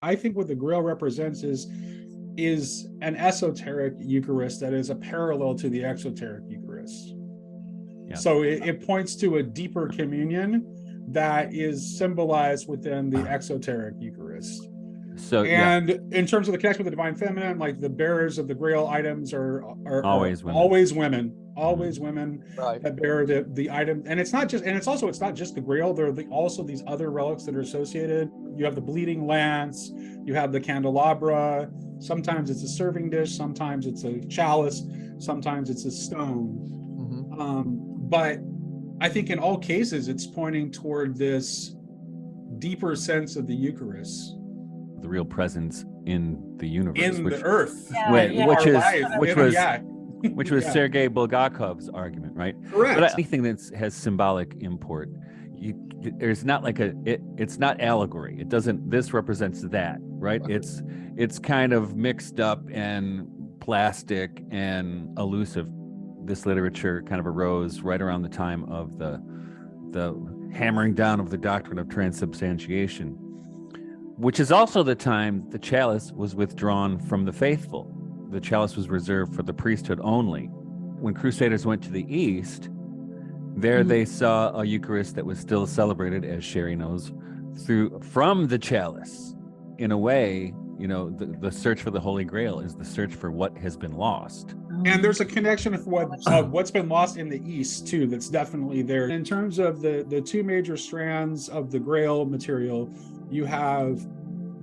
I think what the Grail represents is an esoteric Eucharist that is a parallel to the exoteric Eucharist. Yeah. So it points to a deeper communion that is symbolized within the exoteric Eucharist. So, and in terms of the connection with the divine feminine, like the bearers of the Grail items are always women. Always women right. that bear the item. And it's not just the Grail. There are also these other relics that are associated. You have the bleeding lance, you have the candelabra. Sometimes it's a serving dish, sometimes it's a chalice, sometimes it's a stone. But I think in all cases, it's pointing toward this deeper sense of the Eucharist. The real presence in the universe, the earth, which was Sergei Bulgakov's argument, right? Correct. But anything that has symbolic import, there's not like it's not allegory. It doesn't. This represents that, right? It's kind of mixed up and plastic and elusive. This literature kind of arose right around the time of the hammering down of the doctrine of transubstantiation, which is also the time the chalice was withdrawn from the faithful. The chalice was reserved for the priesthood only. When Crusaders went to the East, there they saw a Eucharist that was still celebrated, as Shari knows, from the chalice. In a way, the search for the Holy Grail is the search for what has been lost. And there's a connection of what's been lost in the East, too, that's definitely there. In terms of the two major strands of the Grail material, you have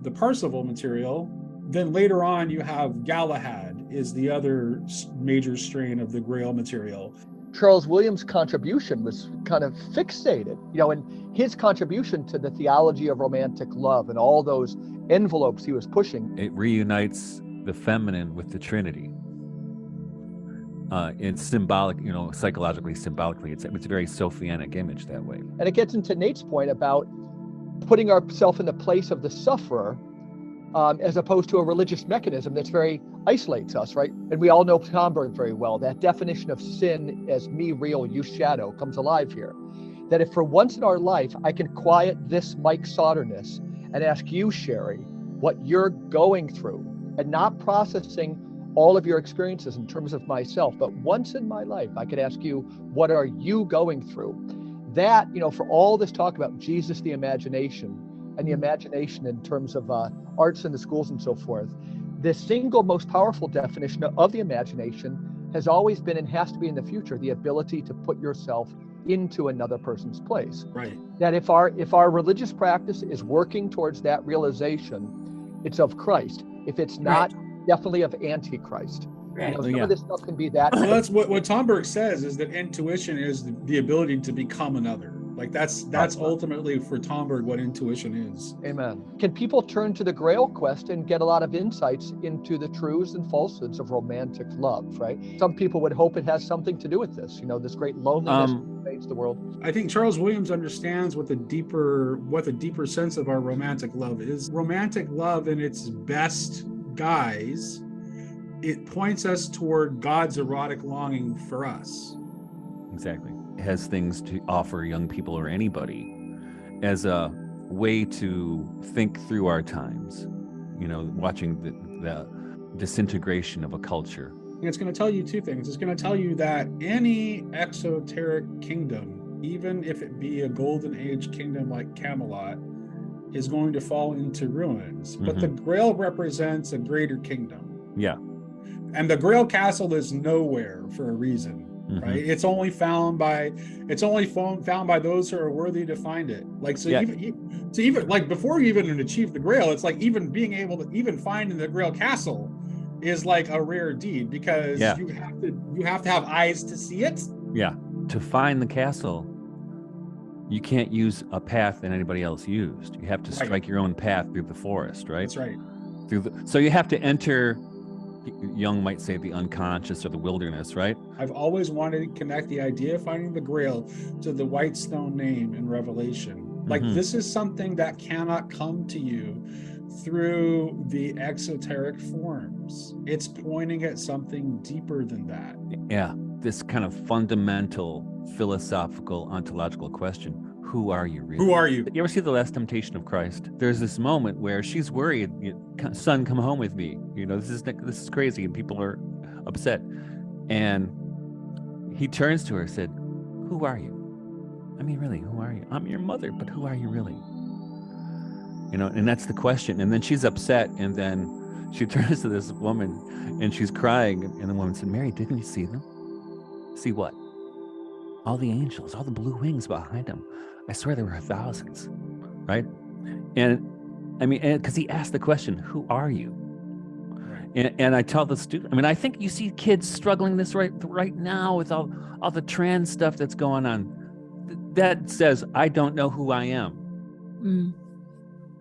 the Parzival material, then later on you have Galahad is the other major strain of the Grail material. Charles Williams' contribution was kind of fixated, and his contribution to the theology of romantic love and all those envelopes he was pushing. It reunites the feminine with the Trinity. It's symbolic, psychologically, symbolically. It's a very Sophianic image that way. And it gets into Nate's point about putting ourselves in the place of the sufferer, as opposed to a religious mechanism that's very isolates us, right? And we all know Tomberg very well. That definition of sin as me real, you shadow comes alive here. That if for once in our life I can quiet this Mike Souterness and ask you, Shari, what you're going through, and not processing all of your experiences in terms of myself, but once in my life I could ask you, what are you going through? That, for all this talk about Jesus, the imagination, and the imagination in terms of arts in the schools and so forth, the single most powerful definition of the imagination has always been, and has to be in the future, the ability to put yourself into another person's place. Right. That if our religious practice is working towards that realization, it's of Christ. If it's not, definitely of Antichrist. Right. Some of this stuff can be that. Well, that's what Tomberg says, is that intuition is the ability to become another. Like that's ultimately for Tomberg what intuition is. Amen. Can people turn to the Grail quest and get a lot of insights into the truths and falsehoods of romantic love, right? Some people would hope it has something to do with this, this great loneliness that invades the world. I think Charles Williams understands what the deeper sense of our romantic love is. Romantic love in its best guise, it points us toward God's erotic longing for us. Exactly. It has things to offer young people or anybody as a way to think through our times, watching the disintegration of a culture. And it's going to tell you two things. It's going to tell you that any exoteric kingdom, even if it be a golden age kingdom like Camelot, is going to fall into ruins. But the Grail represents a greater kingdom. Yeah. And the Grail castle is nowhere for a reason. Right, it's only found by those who are worthy to find it. Like even like before you even achieve the Grail, it's like even being able to even find the Grail castle is like a rare deed, because you have to have eyes to see it. Yeah, to find the castle, you can't use a path that anybody else used. You have to strike your own path through the forest, right? That's right. So you have to enter. Jung might say the unconscious or the wilderness, right? I've always wanted to connect the idea of finding the Grail to the white stone name in Revelation. Like this is something that cannot come to you through the exoteric forms. It's pointing at something deeper than that. Yeah, this kind of fundamental philosophical ontological question. who are you really? Who are you? You ever see The Last Temptation of Christ? There's this moment where she's worried, son, come home with me. This is crazy, and people are upset. And he turns to her and said, who are you? I mean, really, who are you? I'm your mother, but who are you really? And that's the question. And then she's upset, and then she turns to this woman and she's crying. And the woman said, Mary, didn't you see them? See what? All the angels, all the blue wings behind them. I swear there were thousands, right? And I mean, because he asked the question, who are you? And I tell the student, I mean, I think you see kids struggling this right now with all the trans stuff that's going on. That says, I don't know who I am,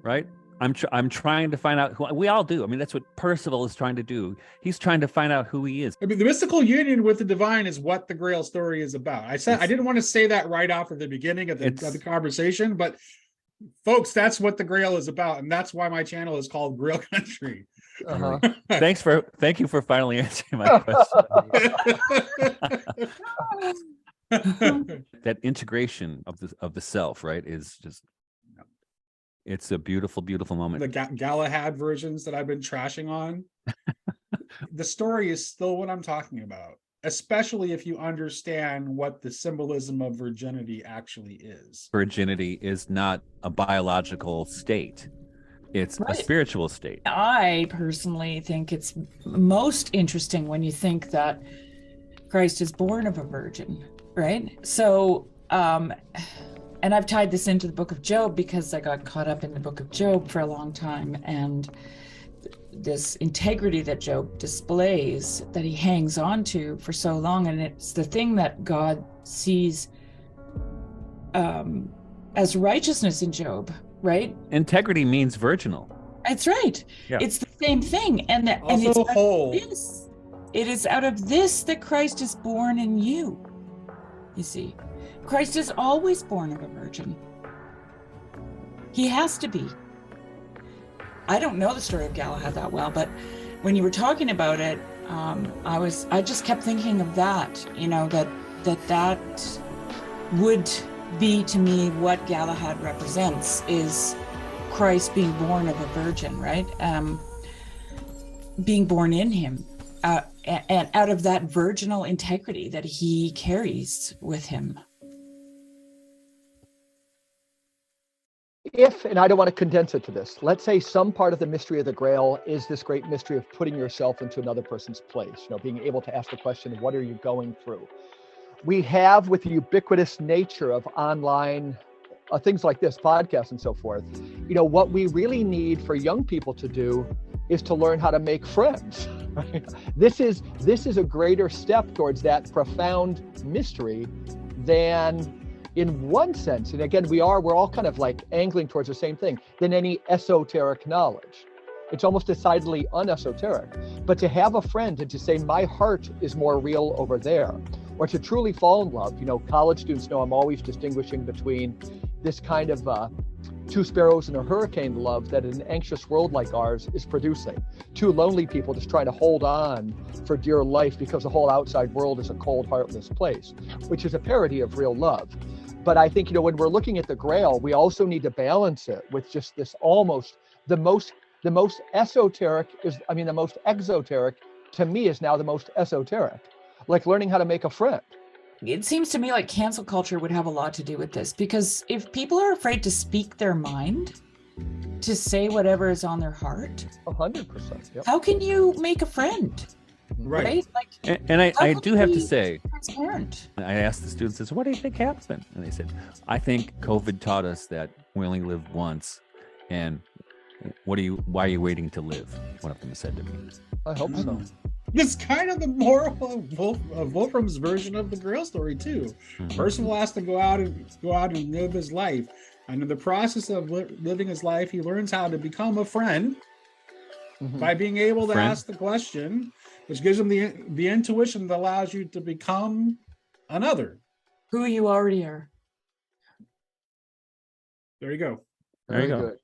right? I'm trying to find out who we all do. I mean, that's what Percival is trying to do. He's trying to find out who he is. I mean, the mystical union with the divine is what the Grail story is about. I didn't want to say that right off at the beginning of the conversation, but folks, that's what the Grail is about, and that's why my channel is called Grail Country. Uh-huh. Thank you for finally answering my question. That integration of the self, right, is just. It's a beautiful, beautiful moment. The Galahad versions that I've been trashing on. The story is still what I'm talking about, especially if you understand what the symbolism of virginity actually is. Virginity is not a biological state. It's a spiritual state. I personally think it's most interesting when you think that Christ is born of a virgin, right? So, and I've tied this into the book of Job because I got caught up in the book of Job for a long time, and this integrity that Job displays, that he hangs on to for so long, and it's the thing that God sees as righteousness in Job, right? Integrity means virginal. That's right. Yeah. It's the same thing, and it's whole. It is out of this that Christ is born in you. You see. Christ is always born of a virgin. He has to be. I don't know the story of Galahad that well, but when you were talking about it, I just kept thinking of that, that would be to me what Galahad represents, is Christ being born of a virgin, right? Being born in him, and out of that virginal integrity that he carries with him. If, and I don't want to condense it to this, let's say some part of the mystery of the Grail is this great mystery of putting yourself into another person's place, being able to ask the question, what are you going through? We have, with the ubiquitous nature of online things like this, podcasts and so forth, what we really need for young people to do is to learn how to make friends. Right? This is a greater step towards that profound mystery than, in one sense, and again, we're all kind of like angling towards the same thing, than any esoteric knowledge. It's almost decidedly unesoteric. But to have a friend and to say, my heart is more real over there, or to truly fall in love, college students know I'm always distinguishing between this kind of two sparrows and a hurricane love that an anxious world like ours is producing. Two lonely people just trying to hold on for dear life because the whole outside world is a cold, heartless place, which is a parody of real love. But I think, when we're looking at the Grail, we also need to balance it with just this almost the most esoteric the most exoteric to me is now the most esoteric, like learning how to make a friend. It seems to me like cancel culture would have a lot to do with this, because if people are afraid to speak their mind, to say whatever is on their heart, 100%. Yep. How can you make a friend? Right. Like, and I do have to say, transparent. I asked the students, I said, what do you think happened? And they said, I think COVID taught us that we only live once, and why are you waiting to live? One of them said to me. I hope so. It's kind of the moral of Wolfram's version of the Grail story too. Mm-hmm. Percival has to go out and live his life, and in the process of living his life, he learns how to become a friend by being able to ask the question, which gives him the intuition that allows you to become another, who you already are. There you go. There you go. Good.